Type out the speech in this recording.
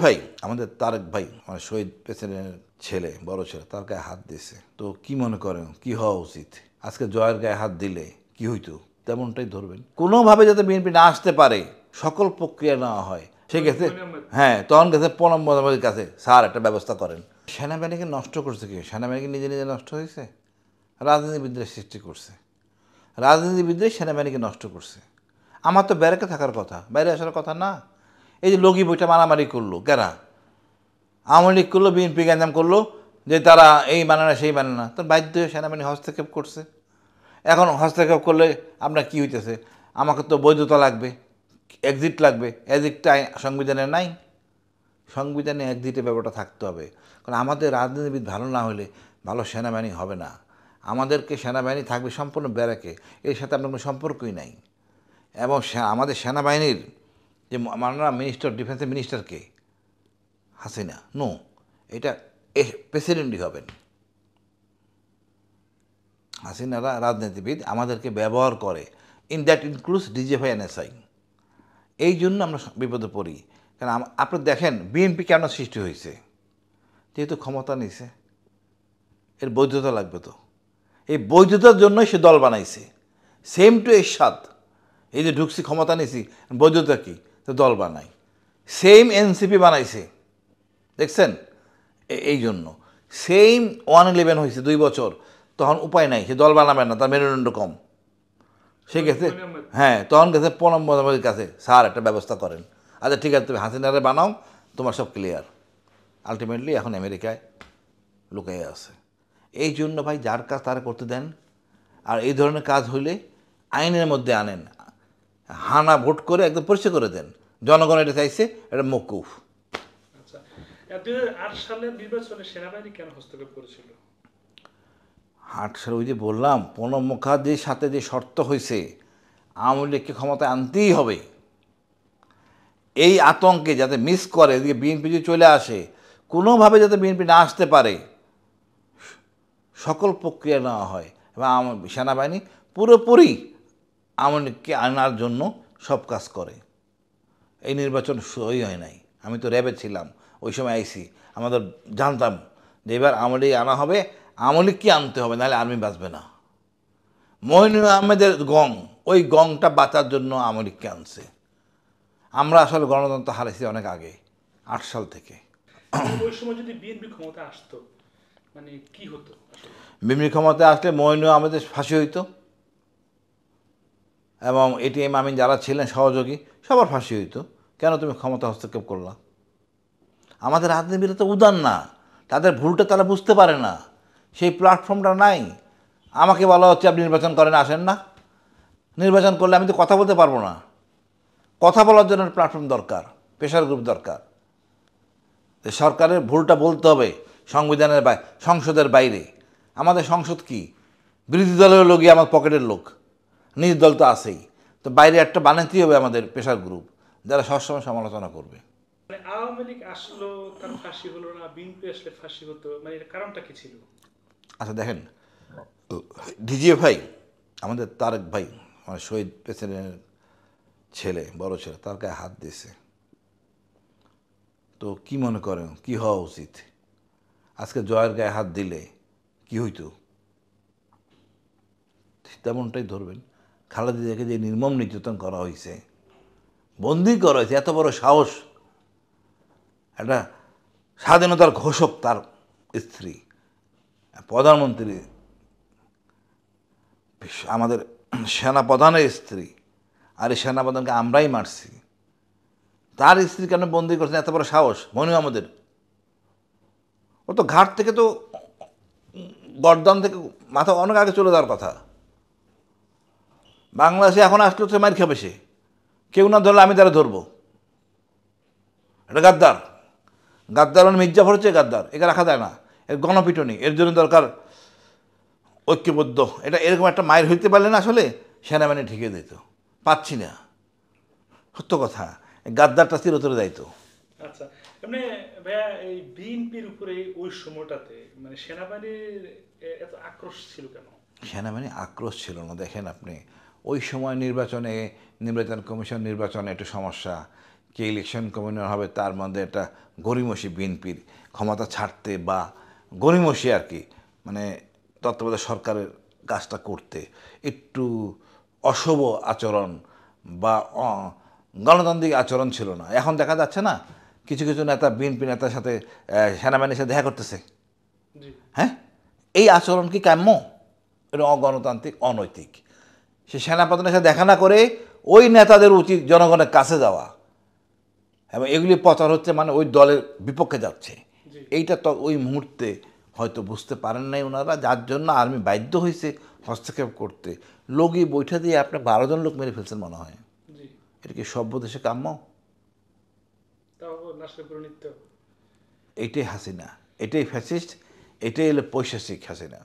ভাই আমাদের তারেক ভাই মানে শহীদ প্রেসিডেন্টের ছেলে, বড় ছেলে, তার গায়ে হাত দিয়েছে। তো কি মনে করেন কি হওয়া উচিত? আজকে জয়ের গায়ে হাত দিলে কি হইতো? তেমনটাই ধরবেন। কোনোভাবে যাতে বিএনপি না আসতে পারে সকল প্রক্রিয়া নেওয়া হয়। সে গেছে, হ্যাঁ, তখন গেছে প্রণব মুখার্জির কাছে, স্যার একটা ব্যবস্থা করেন। সেনাবাহিনীকে নষ্ট করছে কি? সেনাবাহিনীকে নিজে নিজে নষ্ট হয়েছে? রাজনীতিবিদরা সৃষ্টি করছে, রাজনীতিবিদরাই সেনাবাহিনীকে নষ্ট করছে। আমার তো ব্যারেকে থাকার কথা, বাইরে আসার কথা না। এই যে লগি বইটা মারামারি করলো কেরা? আওয়ামী লীগ করলো, বিএনপি গ্যাঞ্জাম করলো যে তারা এই মানে না সেই মানে না, তো বাধ্য হয়ে সেনাবাহিনী হস্তক্ষেপ করছে। এখন হস্তক্ষেপ করলে আপনার কী হইতেছে? আমাকে তো বৈধতা লাগবে, এক্সিট লাগবে। এক্সিটটা সংবিধানে নাই। সংবিধানে এক্সিটের ব্যাপারটা থাকতে হবে, কারণ আমাদের রাজনীতিবিদ ভালো না হলে ভালো সেনাবাহিনী হবে না। আমাদেরকে সেনাবাহিনী থাকবে সম্পূর্ণ ব্যারাকে, এর সাথে আপনার কোনো সম্পর্কই নাই। এবং আমাদের সেনাবাহিনীর যে মাননীয় মিনিস্টার, ডিফেন্সের মিনিস্টারকে হাসিনা, নো, এটা প্রেসিডেন্টই হবেন। হাসিনারা রাজনীতিবিদ, আমাদেরকে ব্যবহার করে, in that includes DGFI NSI. এই জন্য আমরা বিপদে পড়ি। কারণ আপনি দেখেন বিএনপি কেন সৃষ্টি হয়েছে? যেহেতু ক্ষমতা নিছে, এর বৈধতা লাগবে। তো এই বৈধতার জন্যই সে দল বানাইছে। সেম টু এরশাদ, এই যে ঢুকছি ক্ষমতা নিছি, বৈধতা কি? তো দল বানাই। সেম এনসিপি বানাইছে, দেখছেন? এই জন্য সেম 111 হয়েছে 2 বছর, তখন উপায় নাই, সে দল বানাবে না, তার মেরুদণ্ড কম। সে গেছে, হ্যাঁ, তখন গেছে প্রণব মুখার্জির কাছে, স্যার একটা ব্যবস্থা করেন। আচ্ছা ঠিক আছে, তুমি হাসিনারে বানাও, তোমার সব ক্লিয়ার। আলটিমেটলি এখন আমেরিকায় লুকিয়ে আছে। এই জন্য ভাই যার কাজ তারা করতে দেন। আর এই ধরনের কাজ হইলে আইনের মধ্যে আনেন, হানা ভোট করে একদম পরিষ্কার করে দেন। জনগণ এটা চাইছে, এটা মকুফ। আচ্ছা, 2008 সালের নির্বাচনে সেনাবাহিনী কেন হস্তক্ষেপ করেছিল? 8 সালে ওই যে বললাম, প্রণব মুখার্জির সাথে যে শর্ত হয়েছে, আওয়ামী লীগকে ক্ষমতায় আনতেই হবে। এই আতঙ্কে যাতে মিস করে, এদিকে বিএনপি যদি চলে আসে, কোনোভাবে যাতে বিএনপি না আসতে পারে সকল প্রক্রিয়া নেওয়া হয়। এবং সেনাবাহিনী পুরোপুরি আওয়ামী লীগকে আনার জন্য সব কাজ করে। এই নির্বাচন সই হয় নাই। আমি তো র্যাবে ছিলাম ওই সময়, আইসি, আমাদের জানতাম যে এবার আওয়ামী লীগ আনা হবে, আওয়ামী লীগকে আনতে হবে, নাহলে আর্মি বাঁচবে না। মঈনুল আহমেদের গং, ওই গংটা বাঁচার জন্য আওয়ামী লীগকে আনছে। আমরা আসলে গণতন্ত্র হারাইছি অনেক আগে, 8 সাল থেকে। ওই সময় যদি বিএনপি ক্ষমতা আসতো, মানে কি হতো আসলে? বিএনপি ক্ষমতায় আসলে মঈনুল আহমেদের ফাঁসি হইতো, এবং এটিএম আমিন যারা ছিলেন সহযোগী সবার ফাঁসি হইতো। কেন তুমি ক্ষমতা হস্তক্ষেপ করলা? আমাদের রাজনীতিবিদরা তো উদার না, তাদের ভুলটা তারা বুঝতে পারে না, সেই প্ল্যাটফর্মটা নাই। আমাকে বলা হচ্ছে আপনি নির্বাচন করেন, আসেন না। নির্বাচন করলে আমি তো কথা বলতে পারবো না। কথা বলার জন্য প্ল্যাটফর্ম দরকার, প্রেশার গ্রুপ দরকার। সরকারের ভুলটা বলতে হবে সংবিধানের সংসদের বাইরে। আমাদের সংসদ কি? বিরোধী দলের লোকই আমার পকেটের লোক, নিজ দল তো আছেই। তো বাইরে একটা বানাতেই হবে আমাদের প্রেশার গ্রুপ, যারা সবসময় সমালোচনা করবে। মানে আওয়ামী লীগ আসলো, তার ফাঁসি হলো না, বিএনপি আসলে ফাঁসি হতো, মানে এর কারণটা কি ছিল? আচ্ছা দেখেন, ভাই আমাদের তারেক ভাই মানে শহীদ প্রেসিডেন্টের ছেলে, বড় ছেলে, তার গায়ে হাত দিয়েছে। তো কি মনে করেন কি হওয়া উচিত? আজকে জয়ের গায়ে হাত দিলে কি হইতো? তেমনটাই ধরবেন। খালেদা জিয়াকে যে নির্মম নির্যাতন করা হয়েছে, বন্দি করা হয়েছে, এত বড় সাহস! একটা স্বাধীনতার ঘোষক তার স্ত্রী, প্রধানমন্ত্রী, আমাদের সেনাপ্রধানের স্ত্রী, আর এই সেনাপ্রধানকে আমরাই মারছি, তার স্ত্রী কেন বন্দি করছেন? এত বড় সাহস মনিউ আমাদের! ও তো ঘাট থেকে তো গর্দান থেকে মাথা অনেক আগে চলে যাওয়ার কথা। বাংলাদেশে এখন আসলে তো মার খাবে সে, কেউ না ধরলে আমি তারা ধরবো। এটা গাদ্দার, গাদ্দার মানে মির্জাফর হচ্ছে গাদ্দার, একে রাখা যায় না। এর গণপিটনি, এর জন্য দরকার ঐক্যবদ্ধ। এটা এরকম একটা মায়ের হইতে পারলে না আসলে সেনাবাহিনী ঠিকই দিত, পাচ্ছি না, সত্য কথা। গাদ্দারটা চিরতরে যাইতো। আচ্ছা, এমনি ভাইয়া এই বিএনপির উপরে ওই সময়টাতে মানে সেনাবাহিনীর এত আক্রোশ ছিল কেন? সেনাবাহিনী আক্রোশ ছিল না, দেখেন আপনি ওই সময় নির্বাচন কমিশন নির্বাচনে একটু সমস্যা। কে ইলেকশন কমিশনার হবে তার মধ্যে একটা গরিমসি বিএনপির ক্ষমতা ছাড়তে বা গরিমসি আর কি মানে তত্ত্বাবধায়ক সরকারের কাজটা করতে একটু অশুভ আচরণ বা গণতান্ত্রিক আচরণ ছিল না। এখন দেখা যাচ্ছে না কিছু কিছু নেতা বিএনপি নেতার সাথে সেনাবাহিনীর সাথে দেখা করতেছে। জি হ্যাঁ, এই আচরণ কি কাম্য? এটা অগণতান্ত্রিক, অনৈতিক। সে সেনাপ্রধানের সাথে দেখা না করে ওই নেতাদের উচিত জনগণের কাছে যাওয়া, এবং এগুলি প্রচার হচ্ছে মানে ওই দলের বিপক্ষে যাচ্ছে। জি এইটা তো ওই মুহূর্তে হয়তো বুঝতে পারেন নাই ওনারা, যার জন্য আর্মি বাধ্য হয়েছে হস্তক্ষেপ করতে। লগি বৈঠা দিয়ে আপনি 12 জন লোক মেরে ফেলছেন মনে হয়। জি এটা কি সভ্য দেশে কাম্য? তাও নাশকতা করে নিত্য। এইটাই হাসিনা, এটাই ফ্যাসিস্ট, এটাই হলো পৈশাচিক হাসিনা।